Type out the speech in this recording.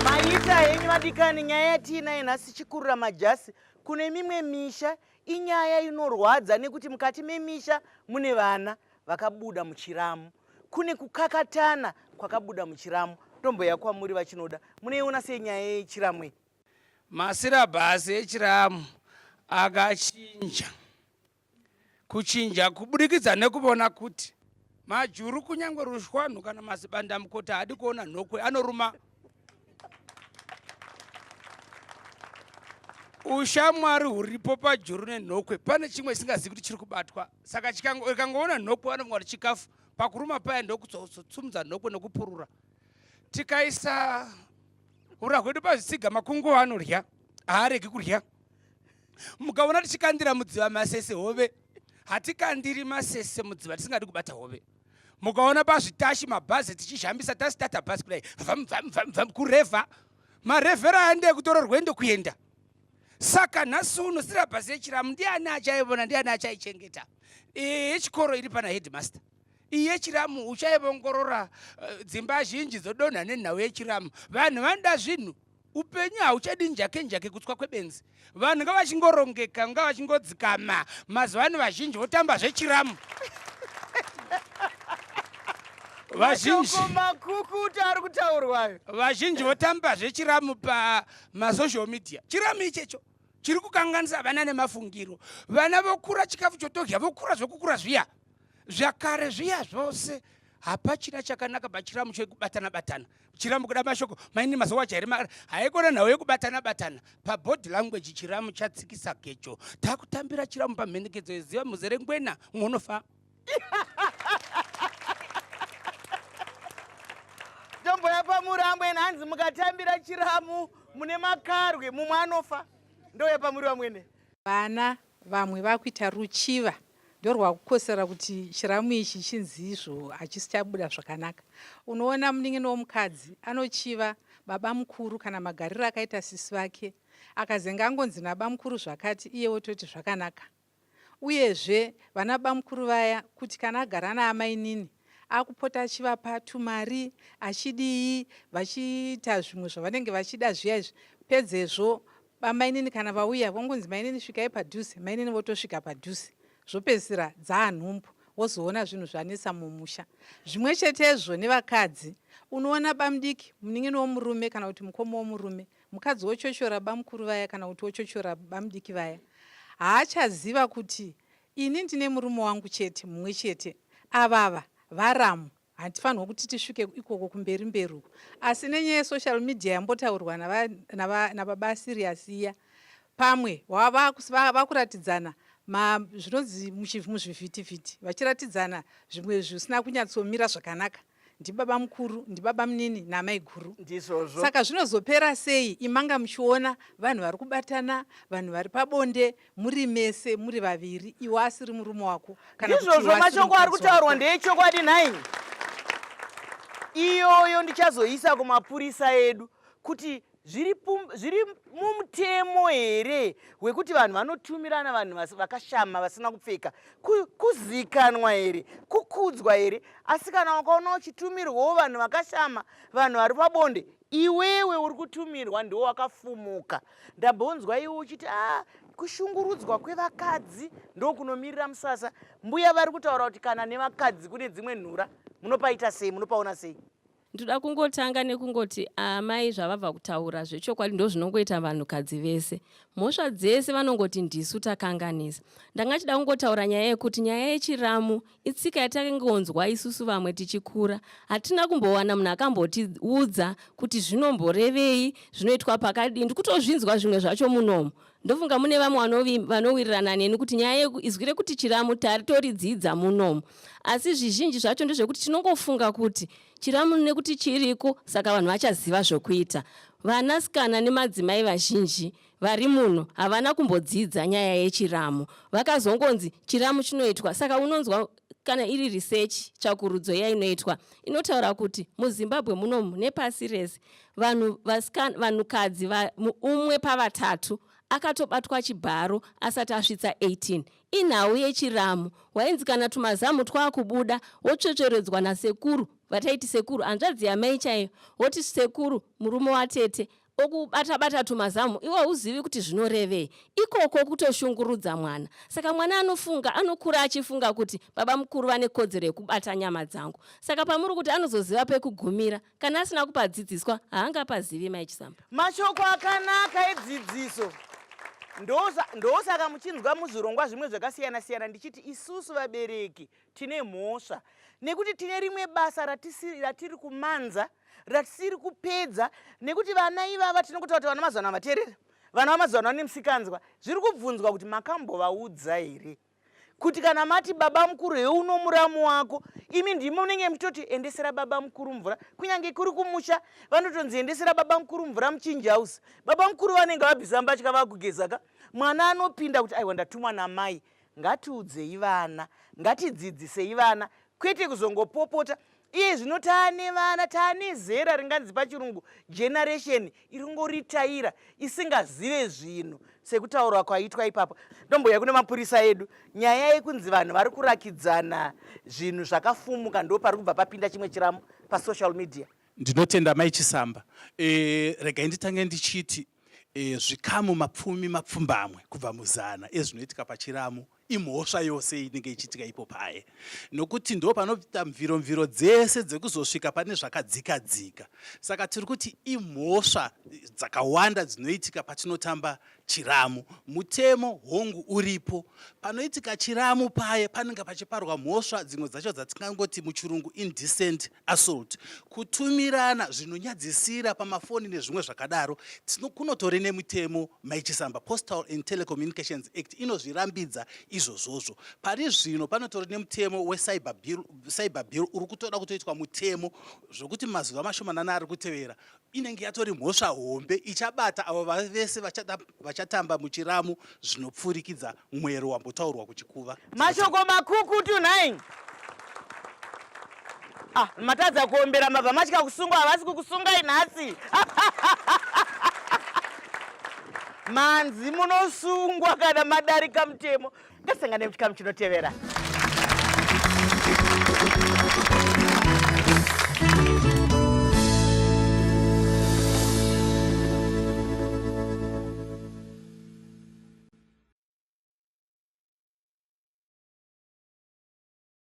Maita henyu vadikani, nyaya yatiinayo nhasi chikurira majasi kune mimwe misha inyaya inorwadza nekuti mukati memisha mune vana vakabuda muchiramu, kune kukakatana kwakabuda muchiramu. Tomboya kwamuri vachinoda, muneiona sei nyaya yechiramu iyi? Masirabhasi echiramu akachinja, kuchinja kubudikidza nekuvona kuti majuru kunyangwe rushwanhu kana mazibandamukota haadi kuona nhokwe anoruma. Ushamwari huripo pajuru nenhokwe, pane chimwe isingazivi kuti chiri kubatwa, saka ikangoona nhokwe anofunga kuti chikafu, pakuruma paya ndokuzotsumudza nhokwe nokupurura. Tikaisa ura hwedu pazvitsiga, makungu anorya haaregi kurya. Mukaona tichikandira mudziva masese hove, hatikandiri masese mudziva tisingadi kubata hove. Mukaona pazvitashi mabhazi tichizhambisa tasitata bhazi kudai vam kurevha, marevhera aende kutora rwendo kuenda. Saka nhasi uno sirabhasi yechiramu ndiani achaivona, ndiani achaichengeta? Yechikoro iri pana headmaster. Yechiramu uchaivongorora dzimba zhinji dzodonha nenhau yechiramu. Vanhu vanoda zvinhu, upenyu hauchadi njake kutswa kwebenzi. Vanhu ngavachingorongeka, ngavachingodzikama. Mazuva ano vazhinji votamba zvechiramu. Vazhinji votamba zvechiramu pamasocial media. Chiramu ichecho chiri kukanganisa vana nemafungiro. Vana vokura chikafu chotodya, vokura zvokukura zviya. Zvakare zviya zvose hapachina chakanaka pachiramu chekubatana-batana. Chiramu kuda mashoko, maini mazuva chairi haikona nhau yekubatana-batana. Pabody language chiramu chatsikisa kecho. Takutambira chiramu pamhendekedzo yeziva muzere ngwena, mwonofa. Tomboya pamurambwe nhanzi mukatambira chiramu mune makarwe mumwe anofa. Ndoya pamuri vamwene. Vana vamwe vakuita ruchiva ndorwakukosera kuti chiramu ichi chinzi izvo hachisi chabuda zvakanaka. Unoona munin'ina womukadzi anochiva baba mukuru kana magariro akaita sisi vake, akazenga angonzi nababa mukuru zvakati, iye wototi zvakanaka. Uyezve vana baba mukuru vaya kuti kana agara naamainini akupota achivapa tumari, achidii, vachiita zvimwe zvavanenge vachida zviya izvi. Pedzezvo bamainini kana vauya vongonzi mainini svikai padhuze, mainini votosvika padhuze. Zvopedzisira dzaanhumbu, wozoona zvinhu zvanetsa mumusha. Zvimwe chetezvo nevakadzi, unoona bamudiki, munin'ina womurume kana kuti mukoma womurume, mukadzi wochochora bamukuru vaya kana kuti wochochora bamudiki vaya, haachaziva kuti ini ndine murume wangu chete, mumwe chete, avava varamu, hatifanirwa kuti tisvike ikoko kumberi mberi uko. Asi nenyaya yesocial media yambotaurwa nababa Sirius iya, pamwe vakuratidzana zvinonzi muzvivhitivhiti, vachiratidzana zvimwe zvisina kunyatsomira zvakanaka. Ndibaba mukuru, ndibaba munini namai guru. Ndizvozvo. Saka zvinozopera sei imanga muchiona vanhu vari kubatana, vanhu vari pabonde, muri mese, muri vaviri, iwe asiri murume wako. Ndizvozvo mashoko ari kutaurwa ndeechokwadi nhai. Iyoyo ndichazoisa kumapurisa edu kuti zviri mumutemo here wekuti vanhu vanotumirana vanhu vakashama vasina kupfeka, kuzikanwa here, kukudzwa here. Asi kana ukaona uchitumirwawo vanhu vakashama, vanhu vari pabonde, iwewe uri kutumirwa ndiwo wakafumuka. Ndambonzwa iwe uchiti kushungurudzwa kwevakadzi ndokunomirira musasa. Mbuya vari kutaura kuti kana nevakadzi kune dzimwe nhura, munopaita sei, munopaona sei? Ndoda kungotanga nekungoti amai zvavabva kutaura zvechokwadi ndozvinongoita vanhukadzi vese. Mhosva dzese vanongoti ndisu takanganisa. Ndanga chida kungotaura nyaya yekuti nyaya yechiramu itsika yatakangonzwa isusu vamwe tichikura. Hatina kumbowana munhu akambotiudza kuti zvinomborevei, zvinoitwa pakadini. Ndikutozvinzwa zvimwe zvacho munomu. Ndofunga mune vamwe vanowirirana neni kuti nyaya izwire kuti chiramu taritoridzidza munomu. Asi zvizhinji zvacho ndezvekuti tinongofunga kuti chiramu nekuti chiriko saka vanhu vachaziva zvokuita. Vanasikana nemadzimai vazhinji vari muno havana kumbodzidza nyaya yechiramu. Vakazongonzi chiramu chinoitwa. Saka unonzwa kana iri research tsvakurudzo yainoitwa inotaura kuti muZimbabwe munomu nepasi rese vanhukadzi umwe pavatatu akatobatwa chibharo asati asvitsa 18. Inhau yechiramu wainzi kana tumazamu twakubuda wotsvetsveredzwa nasekuru, vataiti sekuru hanzvadzi yamai chaiyo, woti sekuru murume watete okubata-bata tumazamu, iwe uzivi kuti zvinorevei. Ikoko kutoshungurudza mwana. Saka mwana anofunga, anokura achifunga kuti baba mukuru vane kodzero yekubata nyama dzangu. Saka pamuri kuti anozoziva pekugumira, kana asina kupadzidziswa haangapazivi mai Chisamba. Mashoko akanaka edzidziso. Ndosaka muchinzwa muzvirongwa zvimwe zvakasiyana-siyana ndichiti isusu vabereki tine mhosva nekuti tine rimwe basa ratiri kumanza, ratisiri kupedza, nekuti vana ivava tinokuta kuti vana mazana vateerera, vana vamazana vane musikanzwa, zviri kubvunzwa kuti makambovaudza here kuti kana mati baba mukuru heuno muramu wako, imi ndimo munenge mutoti endesera baba mukuru mvura. Kunyange kuri kumusha vanotonzi endesera baba mukuru mvura muchinjausi. Baba mukuru vanenge vabvisa mbatya vakugezaka, mwana anopinda kuti aiwa ndatumwa namai. Ngatiudzei vana, ngatidzidzisei vana, kwete kuzongopopota. Iye zvino taane vana, taane zera ringanzi pachirungu generation iringoritaira isingazive zvinhu sekutaurwa kwaitwa ipapo. Ndomboya kune mapurisa edu, nyaya yekunzi vanhu vari kurakidzana zvinhu zvakafumuka ndo pari kubva papinda chimwe chiramu pasocial media. Ndinotenda mai Chisamba. Regai nditange ndichiti zvikamu mapfumbamwe kubva muzana ezvinoitika pachiramu imhosva yose inenge ichiitika ipo paye, nokuti ndo panopita mviro dzese dzekuzosvika pane zvakadzika-dzika. Saka tiri kuti imhosva dzakawanda dzinoitika patinotamba chiramu. Mutemo hongu uripo, panoitika chiramu paye panenge pachiparwa mhosva dzimwe dzacho dzatingangoti muchirungu indecent assault, kutumirana zvinonyadzisira pamafoni nezvimwe zvakadaro. Kunotori nemutemo mai Chisamba, Postal and Telecommunications Act inozvirambidza izvozvozvo. Pari zvino panotori nemutemo wecyber bill uri kutoda kutoitwa mutemo zvokuti mazuva mashomanana ari kutevera inenge yatori mhosva hombe ichabata avo vese vachatamba muchiramu zvinopfurikidza mwero wambotaurwa kuchikuva. Mashoko makukutu nhai. Matadza kuombera mabva machika kusungwa, havasi kukusungai nhasi. Manzi munosungwa kana madarika mutemo. Ngasangane muchikamu chinotevera.